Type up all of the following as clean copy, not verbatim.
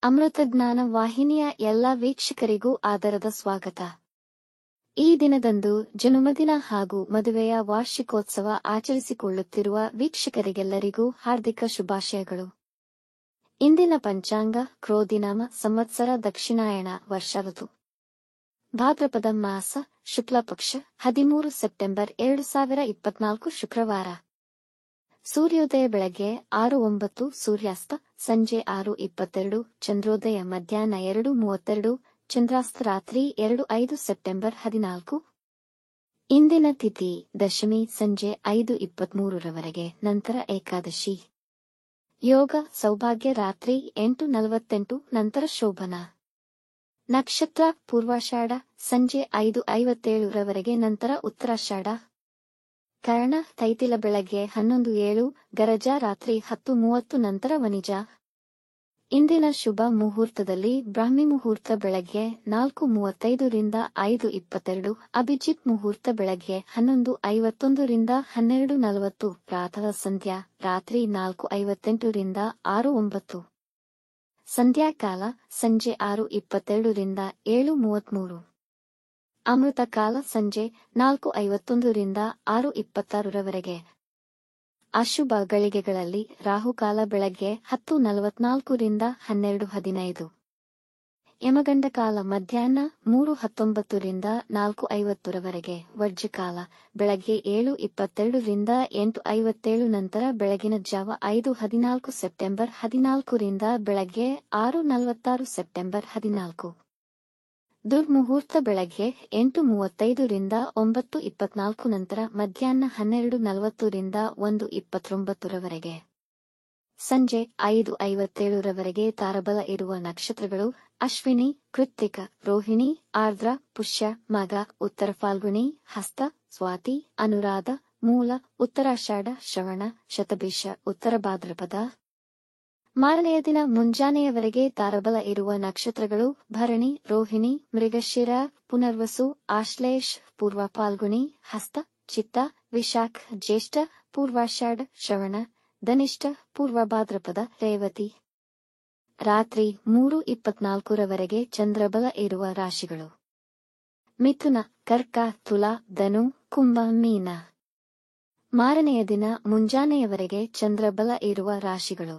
ಅಮೃತಜ್ಞಾನ ವಾಹಿನಿಯ ಎಲ್ಲ ವೀಕ್ಷಕರಿಗೂ ಆದರದ ಸ್ವಾಗತ. ಈ ದಿನದಂದು ಜನ್ಮದಿನ ಹಾಗೂ ಮದುವೆಯ ವಾರ್ಷಿಕೋತ್ಸವ ಆಚರಿಸಿಕೊಳ್ಳುತ್ತಿರುವ ವೀಕ್ಷಕರಿಗೆಲ್ಲರಿಗೂ ಹಾರ್ದಿಕ ಶುಭಾಶಯಗಳು. ಇಂದಿನ ಪಂಚಾಂಗ ಕ್ರೋಧಿನಾಮ ಸಂವತ್ಸರ ದಕ್ಷಿಣಾಯಣ ವರ್ಷ ಋತು ಭಾದ್ರಪದ ಮಾಸ ಶುಕ್ಲಪಕ್ಷ 13 ಸೆಪ್ಟೆಂಬರ್ 2024 ಶುಕ್ರವಾರ. ಸೂರ್ಯೋದಯ ಬೆಳಗ್ಗೆ 6:09, ಸೂರ್ಯಾಸ್ತ ಸಂಜೆ 6:22, ಚಂದ್ರೋದಯ ಮಧ್ಯಾಹ್ನ 2:32, ಚಂದ್ರಾಸ್ತ ರಾತ್ರಿ 2:05 ಸೆಪ್ಟೆಂಬರ್ 14. ಇಂದಿನ ತಿಥಿ ದಶಮಿ ಸಂಜೆ 5:23 ರವರೆಗೆ, ನಂತರ ಏಕಾದಶಿ. ಯೋಗ ಸೌಭಾಗ್ಯ ರಾತ್ರಿ 8:48, ನಂತರ ಶೋಭನ. ನಕ್ಷತ್ರ ಪೂರ್ವಾಷಾಢ ಸಂಜೆ 5:57 ರವರೆಗೆ, ನಂತರ ಉತ್ತರಾಷಾಢ. ಕರ್ಣ ತೈತಿಲ ಬೆಳಗ್ಗೆ 11:07, ಗರಜ ರಾತ್ರಿ 10:30, ನಂತರ ವನಿಜ. ಇಂದಿನ ಶುಭ ಮುಹೂರ್ತದಲ್ಲಿ ಬ್ರಾಹ್ಮಿ ಮುಹೂರ್ತ ಬೆಳಗ್ಗೆ 4:35 ರಿಂದ 5:22, ಅಭಿಜಿತ್ ಮುಹೂರ್ತ ಬೆಳಗ್ಗೆ 11:51 ರಿಂದ 12:40, ಪ್ರಾತಃ ಸಂಧ್ಯಾ ರಾತ್ರಿ 4:58 ರಿಂದ 6:09, ಸಂಧ್ಯಾಕಾಲ ಸಂಜೆ 6:22 ರಿಂದ 7:33, ಅಮೃತ ಕಾಲ ಸಂಜೆ 4:51 ರಿಂದ 6:26 ರವರೆಗೆ. ಅಶುಭ ಗಳಿಗೆಗಳಲ್ಲಿ ರಾಹುಕಾಲ ಬೆಳಗ್ಗೆ 10:44 ರಿಂದ 12:15, ಯಮಗಂಡ ಕಾಲ ಮಧ್ಯಾಹ್ನ 3:19 ರಿಂದ 4:50 ರವರೆಗೆ, ವರ್ಜ್ಯಕಾಲ ಬೆಳಗ್ಗೆ 7:22 ರಿಂದ 8:57, ನಂತರ ಬೆಳಗಿನ ಜಾವ 5:14 ಸೆಪ್ಟೆಂಬರ್ 14 ರಿಂದ ಬೆಳಗ್ಗೆ 6:46 ಸೆಪ್ಟೆಂಬರ್ 14. ದುರ್ಮುಹೂರ್ತ ಬೆಳಗ್ಗೆ 8:35 ರಿಂದ 9:24, ನಂತರ ಮಧ್ಯಾಹ್ನ 12:40 ರಿಂದ 1:29 ರವರೆಗೆ, ಸಂಜೆ 5:57 ರವರೆಗೆ. ತಾರಬಲ ಇರುವ ನಕ್ಷತ್ರಗಳು ಅಶ್ವಿನಿ, ಕೃತ್ತಿಕ, ರೋಹಿಣಿ, ಆರ್ದ್ರ, ಪುಷ್ಯ, ಮಗ, ಉತ್ತರ ಫಾಲ್ಗುಣಿ, ಹಸ್ತ, ಸ್ವಾತಿ, ಅನುರಾಧ, ಮೂಲ, ಉತ್ತರಾಷಾಢ, ಶ್ರವಣ, ಶತಭಿಷ, ಉತ್ತರ ಭಾದ್ರಪದ. ಮಾರನೆಯ ದಿನ ಮುಂಜಾನೆಯವರೆಗೆ ತಾರಬಲ ಇರುವ ನಕ್ಷತ್ರಗಳು ಭರಣಿ, ರೋಹಿಣಿ, ಮೃಗಶಿರ, ಪುನರ್ವಸು, ಆಶ್ಲೇಷ್, ಪೂರ್ವ ಫಾಲ್ಗುಣಿ, ಹಸ್ತ, ಚಿತ್ತ, ವಿಶಾಖ, ಜ್ಯೇಷ್ಠ, ಪೂರ್ವಾಷಾಢ, ಶ್ರವಣ, ಧನಿಷ್ಠ, ಪೂರ್ವ ಭಾದ್ರಪದ, ರೇವತಿ. ರಾತ್ರಿ 3:24 ರವರೆಗೆ ಚಂದ್ರಬಲ ಇರುವ ರಾಶಿಗಳು ಮಿಥುನ, ಕರ್ಕ, ತುಲಾ, ಧನು, ಕುಂಭ, ಮೀನ. ಮಾರನೆಯ ದಿನ ಮುಂಜಾನೆಯವರೆಗೆ ಚಂದ್ರಬಲ ಇರುವ ರಾಶಿಗಳು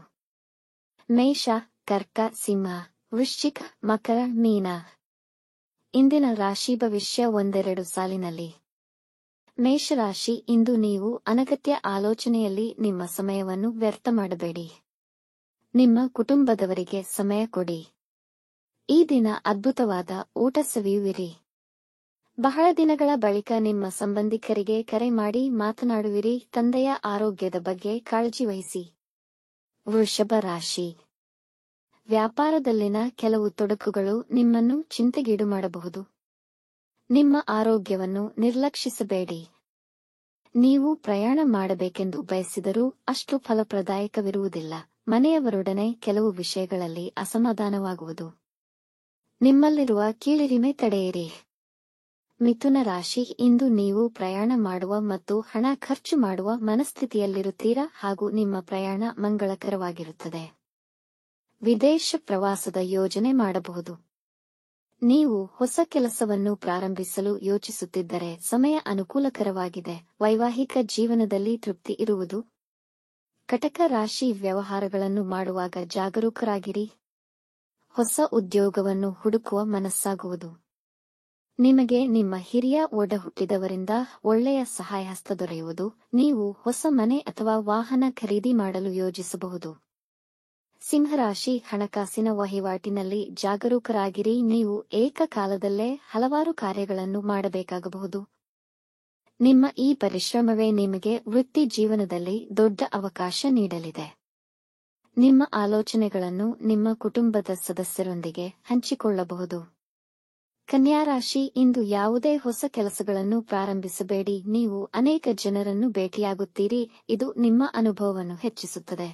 ಮೇಷ, ಕರ್ಕ, ಸಿಂಹ, ವೃಶ್ಚಿಕ, ಮಕರ, ಮೀನ. ಇಂದಿನ ರಾಶಿ ಭವಿಷ್ಯ ಒಂದೆರಡು ಸಾಲಿನಲ್ಲಿ. ಮೇಷರಾಶಿ, ಇಂದು ನೀವು ಅನಗತ್ಯ ಆಲೋಚನೆಯಲ್ಲಿ ನಿಮ್ಮ ಸಮಯವನ್ನು ವ್ಯರ್ಥ ಮಾಡಬೇಡಿ. ನಿಮ್ಮ ಕುಟುಂಬದವರಿಗೆ ಸಮಯ ಕೊಡಿ. ಈ ದಿನ ಅದ್ಭುತವಾದ ಊಟ ಸವಿಯುವಿರಿ. ಬಹಳ ದಿನಗಳ ಬಳಿಕ ನಿಮ್ಮ ಸಂಬಂಧಿಕರಿಗೆ ಕರೆ ಮಾಡಿ ಮಾತನಾಡುವಿರಿ. ತಂದೆಯ ಆರೋಗ್ಯದ ಬಗ್ಗೆ ಕಾಳಜಿ ವಹಿಸಿ. ವೃಷಭ ರಾಶಿ, ವ್ಯಾಪಾರದಲ್ಲಿನ ಕೆಲವು ತೊಡಕುಗಳು ನಿಮ್ಮನ್ನು ಚಿಂತೆಗೀಡು ಮಾಡಬಹುದು. ನಿಮ್ಮ ಆರೋಗ್ಯವನ್ನು ನಿರ್ಲಕ್ಷಿಸಬೇಡಿ. ನೀವು ಪ್ರಯಾಣ ಮಾಡಬೇಕೆಂದು ಬಯಸಿದರೂ ಅಷ್ಟು ಫಲಪ್ರದಾಯಕವಿರುವುದಿಲ್ಲ. ಮನೆಯವರೊಡನೆ ಕೆಲವು ವಿಷಯಗಳಲ್ಲಿ ಅಸಮಾಧಾನವಾಗುವುದು. ನಿಮ್ಮಲ್ಲಿರುವ ಕೀಳಿರಿಮೆ ತಡೆಯಿರಿ. ಮಿಥುನ ರಾಶಿ, ಇಂದು ನೀವು ಪ್ರಯಾಣ ಮಾಡುವ ಮತ್ತು ಹಣ ಖರ್ಚು ಮಾಡುವ ಮನಸ್ಥಿತಿಯಲ್ಲಿರುತ್ತೀರಾ ಹಾಗೂ ನಿಮ್ಮ ಪ್ರಯಾಣ ಮಂಗಳಕರವಾಗಿರುತ್ತದೆ. ವಿದೇಶ ಪ್ರವಾಸದ ಯೋಜನೆ ಮಾಡಬಹುದು. ನೀವು ಹೊಸ ಕೆಲಸವನ್ನು ಪ್ರಾರಂಭಿಸಲು ಯೋಚಿಸುತ್ತಿದ್ದರೆ ಸಮಯ ಅನುಕೂಲಕರವಾಗಿದೆ. ವೈವಾಹಿಕ ಜೀವನದಲ್ಲಿ ತೃಪ್ತಿ ಇರುವುದು. ಕಟಕ ರಾಶಿ, ವ್ಯವಹಾರಗಳನ್ನು ಮಾಡುವಾಗ ಜಾಗರೂಕರಾಗಿರಿ. ಹೊಸ ಉದ್ಯೋಗವನ್ನು ಹುಡುಕುವ ಮನಸ್ಸಾಗುವುದು. ನಿಮಗೆ ನಿಮ್ಮ ಹಿರಿಯ ಒಡ ಹುಟ್ಟಿದವರಿಂದ ಒಳ್ಳೆಯ ಸಹಾಯಹಸ್ತ ದೊರೆಯುವುದು. ನೀವು ಹೊಸ ಮನೆ ಅಥವಾ ವಾಹನ ಖರೀದಿ ಮಾಡಲು ಯೋಜಿಸಬಹುದು. ಸಿಂಹರಾಶಿ, ಹಣಕಾಸಿನ ವಹಿವಾಟಿನಲ್ಲಿ ಜಾಗರೂಕರಾಗಿರಿ. ನೀವು ಏಕಕಾಲದಲ್ಲೇ ಹಲವಾರು ಕಾರ್ಯಗಳನ್ನು ಮಾಡಬೇಕಾಗಬಹುದು. ನಿಮ್ಮ ಈ ಪರಿಶ್ರಮವೇ ನಿಮಗೆ ವೃತ್ತಿ ಜೀವನದಲ್ಲಿ ದೊಡ್ಡ ಅವಕಾಶ ನೀಡಲಿದೆ. ನಿಮ್ಮ ಆಲೋಚನೆಗಳನ್ನು ನಿಮ್ಮ ಕುಟುಂಬದ ಸದಸ್ಯರೊಂದಿಗೆ ಹಂಚಿಕೊಳ್ಳಬಹುದು. ಕನ್ಯಾ ರಾಶಿ, ಇಂದು ಯಾವುದೇ ಹೊಸ ಕೆಲಸಗಳನ್ನು ಪ್ರಾರಂಭಿಸಬೇಡಿ. ನೀವು ಅನೇಕ ಜನರನ್ನು ಭೇಟಿಯಾಗುತ್ತೀರಿ. ಇದು ನಿಮ್ಮ ಅನುಭವವನ್ನು ಹೆಚ್ಚಿಸುತ್ತದೆ.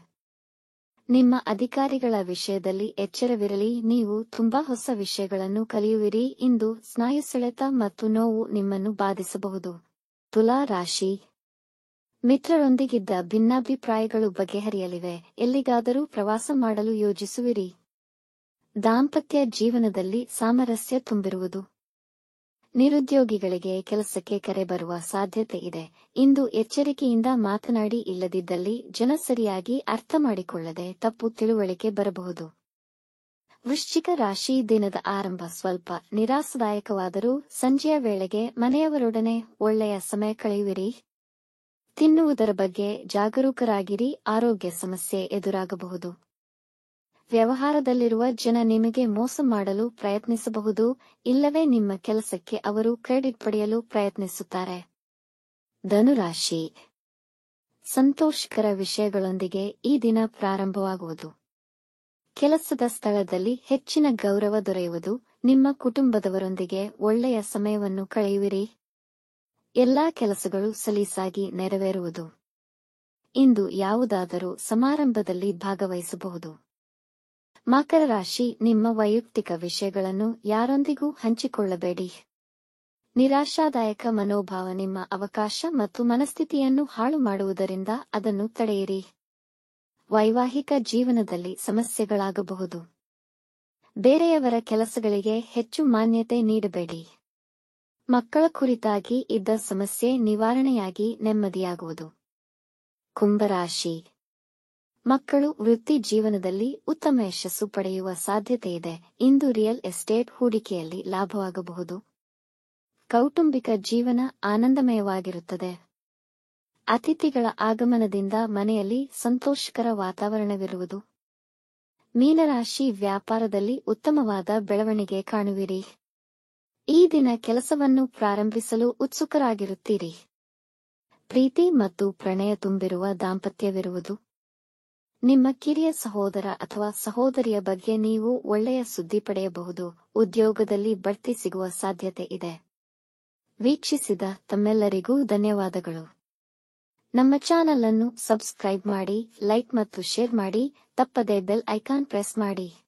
ನಿಮ್ಮ ಅಧಿಕಾರಿಗಳ ವಿಷಯದಲ್ಲಿ ಎಚ್ಚರವಿರಲಿ. ನೀವು ತುಂಬಾ ಹೊಸ ವಿಷಯಗಳನ್ನು ಕಲಿಯುವಿರಿ. ಇಂದು ಸ್ನಾಯು ಸೆಳೆತ ಮತ್ತು ನೋವು ನಿಮ್ಮನ್ನು ಬಾಧಿಸಬಹುದು. ತುಲಾ ರಾಶಿ, ಮಿತ್ರರೊಂದಿಗಿದ್ದ ಭಿನ್ನಾಭಿಪ್ರಾಯಗಳು ಬಗೆಹರಿಯಲಿವೆ. ಎಲ್ಲಿಗಾದರೂ ಪ್ರವಾಸ ಮಾಡಲು ಯೋಜಿಸುವಿರಿ. ದಾಂಪತ್ಯ ಜೀವನದಲ್ಲಿ ಸಾಮರಸ್ಯ ತುಂಬಿರುವುದು. ನಿರುದ್ಯೋಗಿಗಳಿಗೆ ಕೆಲಸಕ್ಕೆ ಕರೆ ಬರುವ ಸಾಧ್ಯತೆ ಇದೆ. ಇಂದು ಎಚ್ಚರಿಕೆಯಿಂದ ಮಾತನಾಡಿ, ಇಲ್ಲದಿದ್ದಲ್ಲಿ ಜನ ಸರಿಯಾಗಿ ಅರ್ಥ ಮಾಡಿಕೊಳ್ಳದೆ ತಪ್ಪು ತಿಳುವಳಿಕೆ ಬರಬಹುದು. ವೃಶ್ಚಿಕ ರಾಶಿ, ದಿನದ ಆರಂಭ ಸ್ವಲ್ಪ ನಿರಾಸದಾಯಕವಾದರೂ ಸಂಜೆಯ ವೇಳೆಗೆ ಮನೆಯವರೊಡನೆ ಒಳ್ಳೆಯ ಸಮಯ ಕಳೆಯುವಿರಿ. ತಿನ್ನುವುದರ ಬಗ್ಗೆ ಜಾಗರೂಕರಾಗಿರಿ, ಆರೋಗ್ಯ ಸಮಸ್ಯೆ ಎದುರಾಗಬಹುದು. ವ್ಯವಹಾರದಲ್ಲಿರುವ ಜನ ನಿಮಗೆ ಮೋಸ ಮಾಡಲು ಪ್ರಯತ್ನಿಸಬಹುದು, ಇಲ್ಲವೇ ನಿಮ್ಮ ಕೆಲಸಕ್ಕೆ ಅವರು ಕ್ರೆಡಿಟ್ ಪಡೆಯಲು ಪ್ರಯತ್ನಿಸುತ್ತಾರೆ. ಧನುರಾಶಿ, ಸಂತೋಷಕರ ವಿಷಯಗಳೊಂದಿಗೆ ಈ ದಿನ ಪ್ರಾರಂಭವಾಗುವುದು. ಕೆಲಸದ ಸ್ಥಳದಲ್ಲಿ ಹೆಚ್ಚಿನ ಗೌರವ ದೊರೆಯುವುದು. ನಿಮ್ಮ ಕುಟುಂಬದವರೊಂದಿಗೆ ಒಳ್ಳೆಯ ಸಮಯವನ್ನು ಕಳೆಯುವಿರಿ. ಎಲ್ಲಾ ಕೆಲಸಗಳು ಸಲೀಸಾಗಿ ನೆರವೇರುವುದು. ಇಂದು ಯಾವುದಾದರೂ ಸಮಾರಂಭದಲ್ಲಿ ಭಾಗವಹಿಸಬಹುದು. ಮಕರ ರಾಶಿ, ನಿಮ್ಮ ವೈಯಕ್ತಿಕ ವಿಷಯಗಳನ್ನು ಯಾರೊಂದಿಗೂ ಹಂಚಿಕೊಳ್ಳಬೇಡಿ. ನಿರಾಶಾದಾಯಕ ಮನೋಭಾವ ನಿಮ್ಮ ಅವಕಾಶ ಮತ್ತು ಮನಸ್ಥಿತಿಯನ್ನು ಹಾಳು ಮಾಡುವುದರಿಂದ ಅದನ್ನು ತಡೆಯಿರಿ. ವೈವಾಹಿಕ ಜೀವನದಲ್ಲಿ ಸಮಸ್ಯೆಗಳಾಗಬಹುದು. ಬೇರೆಯವರ ಕೆಲಸಗಳಿಗೆ ಹೆಚ್ಚು ಮಾನ್ಯತೆ ನೀಡಬೇಡಿ. ಮಕ್ಕಳ ಕುರಿತಾಗಿ ಇದ್ದ ಸಮಸ್ಯೆ ನಿವಾರಣೆಯಾಗಿ ನೆಮ್ಮದಿಯಾಗುವುದು. ಕುಂಭರಾಶಿ, ಮಕ್ಕಳು ವೃತ್ತಿ ಜೀವನದಲ್ಲಿ ಉತ್ತಮ ಯಶಸ್ಸು ಪಡೆಯುವ ಸಾಧ್ಯತೆಯಿದೆ. ಇಂದು ರಿಯಲ್ ಎಸ್ಟೇಟ್ ಹೂಡಿಕೆಯಲ್ಲಿ ಲಾಭವಾಗಬಹುದು. ಕೌಟುಂಬಿಕ ಜೀವನ ಆನಂದಮಯವಾಗಿರುತ್ತದೆ. ಅತಿಥಿಗಳ ಆಗಮನದಿಂದ ಮನೆಯಲ್ಲಿ ಸಂತೋಷಕರ ವಾತಾವರಣವಿರುವುದು. ಮೀನರಾಶಿ, ವ್ಯಾಪಾರದಲ್ಲಿ ಉತ್ತಮವಾದ ಬೆಳವಣಿಗೆ ಕಾಣುವಿರಿ. ಈ ದಿನ ಕೆಲಸವನ್ನು ಪ್ರಾರಂಭಿಸಲು ಉತ್ಸುಕರಾಗಿರುತ್ತೀರಿ. ಪ್ರೀತಿ ಮತ್ತು ಪ್ರಣಯ ತುಂಬಿರುವ ದಾಂಪತ್ಯವಿರುವುದು. ನಿಮ್ಮ ಕಿರಿಯ ಸಹೋದರ ಅಥವಾ ಸಹೋದರಿಯ ಬಗ್ಗೆ ನೀವು ಒಳ್ಳೆಯ ಸುದ್ದಿ ಪಡೆಯಬಹುದು. ಉದ್ಯೋಗದಲ್ಲಿ ಬಡ್ತಿ ಸಿಗುವ ಸಾಧ್ಯತೆ ಇದೆ. ವೀಕ್ಷಿಸಿದ ತಮ್ಮೆಲ್ಲರಿಗೂ ಧನ್ಯವಾದಗಳು. ನಮ್ಮ ಚಾನಲ್ ಅನ್ನು ಸಬ್ಸ್ಕ್ರೈಬ್ ಮಾಡಿ, ಲೈಕ್ ಮತ್ತು ಶೇರ್ ಮಾಡಿ. ತಪ್ಪದೇ ಬೆಲ್ ಐಕಾನ್ ಪ್ರೆಸ್ ಮಾಡಿ.